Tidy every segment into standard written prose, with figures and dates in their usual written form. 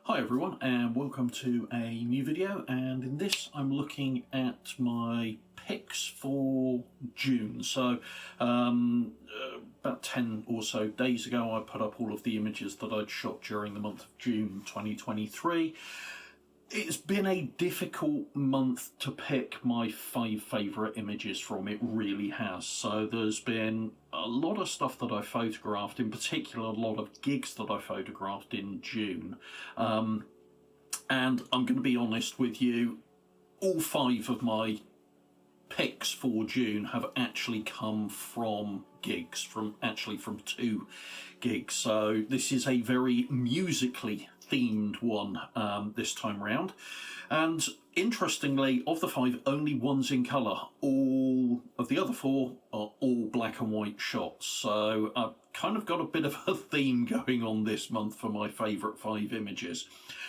Hi everyone and welcome to a new video, and in this I'm looking at my picks for June. About 10 or so days ago I put up all of the images that I'd shot during the month of June 2023. It's been a difficult month to pick my 5 favourite images from, it really has. So there's been a lot of stuff that I photographed, in particular a lot of gigs that I photographed in June. And I'm going to be honest with you, all 5 of my picks for June have actually come from gigs, from 2 gigs. So this is a very musically themed one this time round, and interestingly, of the 5, only one's in colour. All of the other 4 are all black and white shots, so I've kind of got a bit of a theme going on this month for my favourite 5 images.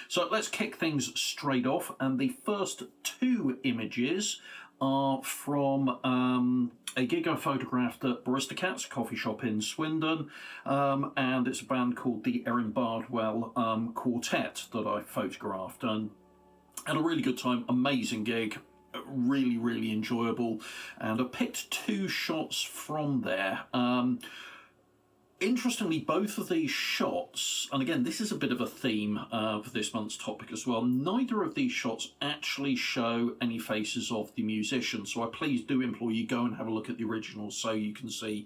So let's kick things straight off, and the first 2 images are from a gig I photographed at Barista Cat's coffee shop in Swindon, and it's a band called the Erin Bardwell Quartet that I photographed, and had a really good time. Amazing gig, really enjoyable, and I picked 2 shots from there. Interestingly, both of these shots, and again, this is a bit of a theme for this month's topic as well, neither of these shots actually show any faces of the musicians, so I please do implore you, go and have a look at the originals so you can see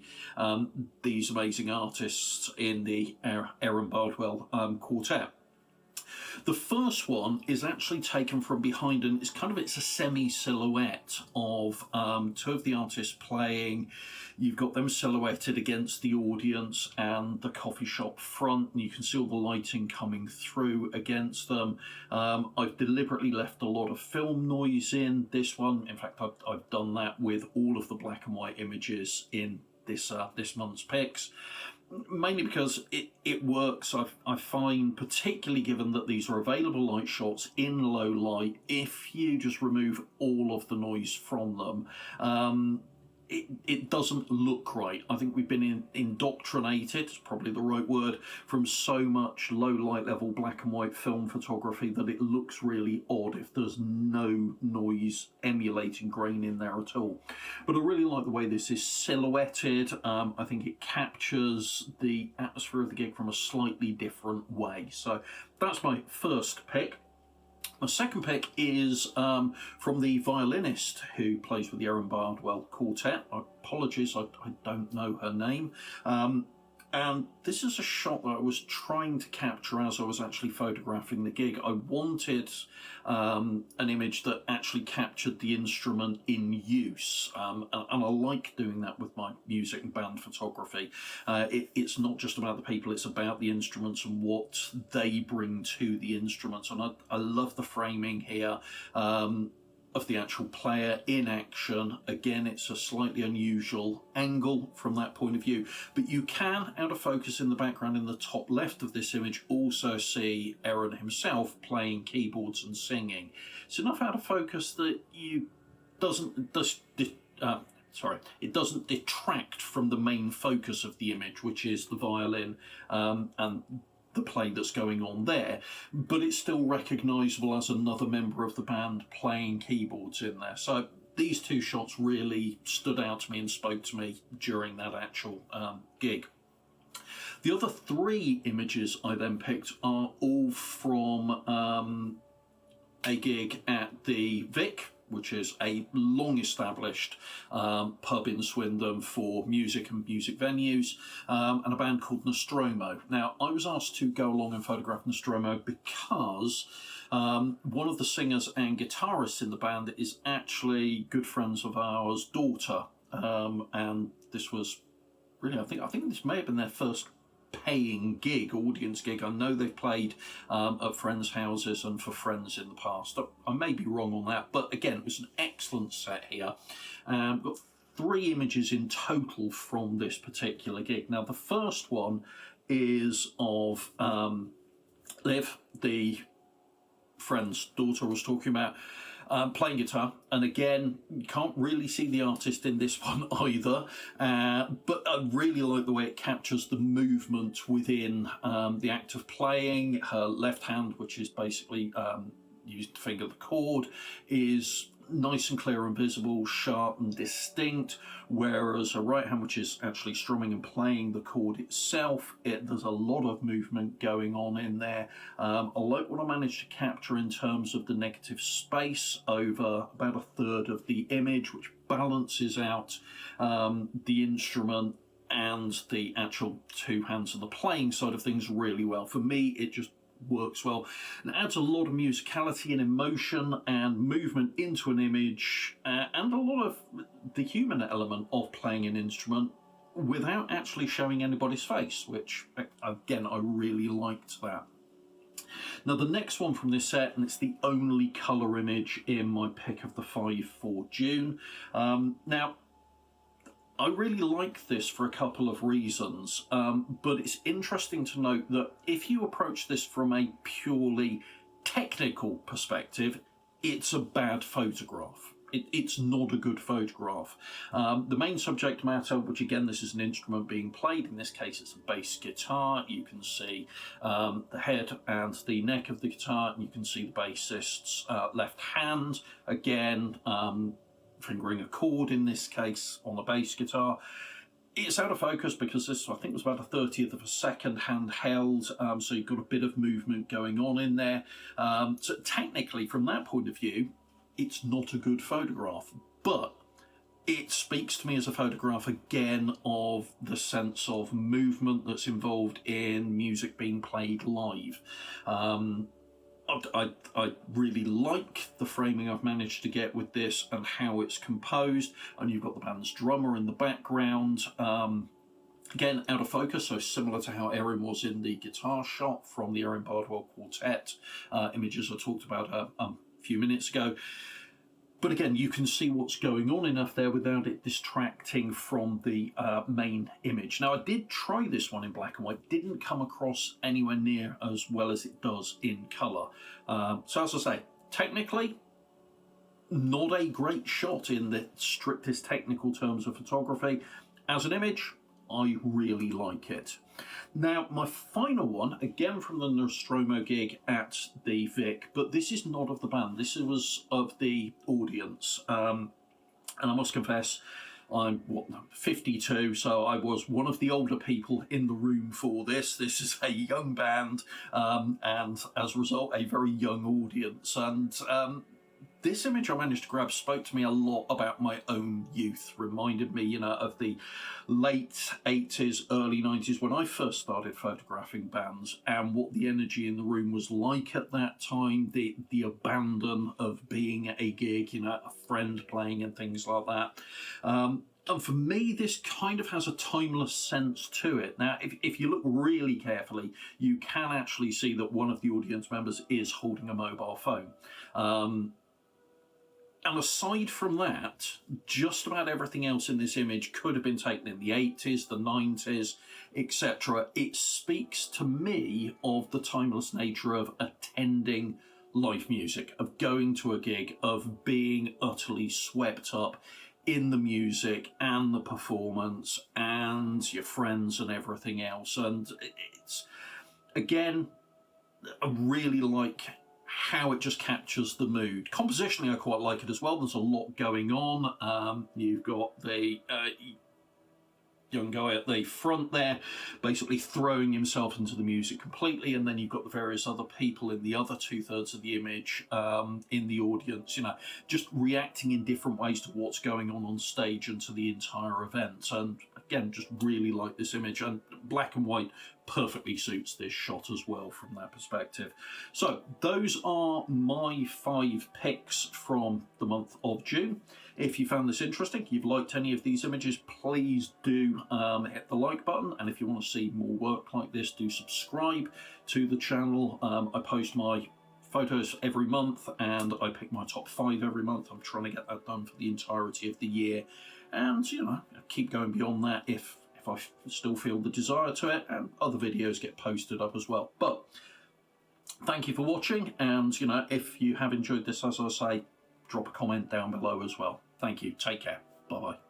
these amazing artists in the Erin Bardwell Quartet. The first one is actually taken from behind, and it's a semi-silhouette of 2 of the artists playing. You've got them silhouetted against the audience and the coffee shop front, and you can see all the lighting coming through against them. I've deliberately left a lot of film noise in this one. In fact, I've done that with all of the black and white images in this month's picks, mainly because it works. I find, particularly given that these are available light shots in low light, if you just remove all of the noise from them, it doesn't look right. I think we've been indoctrinated, it's probably the right word, from so much low light level black and white film photography that it looks really odd if there's no noise emulating grain in there at all. But I really like the way this is silhouetted. I think it captures the atmosphere of the gig from a slightly different way. So that's my first pick. My second pick is from the violinist who plays with the Erin Bardwell Quartet. Apologies, I don't know her name. And this is a shot that I was trying to capture as I was actually photographing the gig. I wanted an image that actually captured the instrument in use, and I like doing that with my music and band photography. It's not just about the people, it's about the instruments and what they bring to the instruments, and I love the framing here of the actual player in action. Again, it's a slightly unusual angle from that point of view, but you can, out of focus in the background in the top left of this image, also see Erin himself playing keyboards and singing. It's enough out of focus that it doesn't detract from the main focus of the image, which is the violin and the play that's going on there, but it's still recognisable as another member of the band playing keyboards in there. So these 2 shots really stood out to me and spoke to me during that actual gig. The other 3 images I then picked are all from a gig at the Vic, which is a long-established pub in Swindon for music and music venues, and a band called Nostromo. Now, I was asked to go along and photograph Nostromo because one of the singers and guitarists in the band is actually good friends of ours' daughter, and this was really, I think this may have been their first paying gig, audience gig. I know they've played at friends' houses and for friends in the past. I may be wrong on that, but again, it was an excellent set here. We've got 3 images in total from this particular gig. Now, the first one is of Liv, the friend's daughter I was talking about, playing guitar, and again, you can't really see the artist in this one either, but I really like the way it captures the movement within the act of playing. Her left hand, which is basically used to finger the chord, is nice and clear and visible, sharp and distinct, whereas her right hand, which is actually strumming and playing the chord itself, there's a lot of movement going on in there. I like what I managed to capture in terms of the negative space over about a third of the image, which balances out the instrument and the actual two hands of the playing side of things really well. For me, it just works well and adds a lot of musicality and emotion and movement into an image, and a lot of the human element of playing an instrument without actually showing anybody's face, which again, I really liked that. Now the next one from this set, and it's the only colour image in my pick of the 5 for June. Now I really like this for a couple of reasons, but it's interesting to note that if you approach this from a purely technical perspective, it's a bad photograph. It's not a good photograph. The main subject matter, which again, this is an instrument being played, in this case it's a bass guitar. You can see the head and the neck of the guitar, and you can see the bassist's left hand, again, fingering a chord in this case on the bass guitar. It's out of focus because this, I think, was about a 30th of a second handheld, so you've got a bit of movement going on in there. So technically, from that point of view, it's not a good photograph, but it speaks to me as a photograph again of the sense of movement that's involved in music being played live. I really like the framing I've managed to get with this and how it's composed, and you've got the band's drummer in the background. Again, out of focus, so similar to how Erin was in the guitar shot from the Erin Bardwell Quartet images I talked about a few minutes ago. But again, you can see what's going on enough there without it distracting from the main image. Now, I did try this one in black and white. Didn't come across anywhere near as well as it does in colour. So as I say, technically, not a great shot in the strictest technical terms of photography. As an image, I really like it. Now, my final one, again from the Nostromo gig at the Vic, but this is not of the band, this was of the audience. And I must confess, I'm 52, so I was one of the older people in the room for this. This is a young band, and as a result, a very young audience. And this image I managed to grab spoke to me a lot about my own youth, reminded me, of the late 80s, early 90s, when I first started photographing bands, and what the energy in the room was like at that time, the abandon of being at a gig, a friend playing and things like that. And for me, this kind of has a timeless sense to it. Now, if you look really carefully, you can actually see that one of the audience members is holding a mobile phone. And aside from that, just about everything else in this image could have been taken in the 80s, the 90s, etc. It speaks to me of the timeless nature of attending live music, of going to a gig, of being utterly swept up in the music and the performance and your friends and everything else. And it's, again, I really like how it just captures the mood. Compositionally, I quite like it as well. There's a lot going on. You've got the young guy at the front there basically throwing himself into the music completely, and then you've got the various other people in the other 2/3 of the image in the audience, just reacting in different ways to what's going on stage and to the entire event. And again, just really like this image, and black and white perfectly suits this shot as well from that perspective. So those are my 5 picks from the month of June. If you found this interesting, you've liked any of these images, please do hit the like button. And if you want to see more work like this, do subscribe to the channel. I post my photos every month, and I pick my top 5 every month. I'm trying to get that done for the entirety of the year, and keep going beyond that if I still feel the desire to it, and other videos get posted up as well. But thank you for watching, and if you have enjoyed this, as I say, drop a comment down below as well. Thank you. Take care. Bye bye.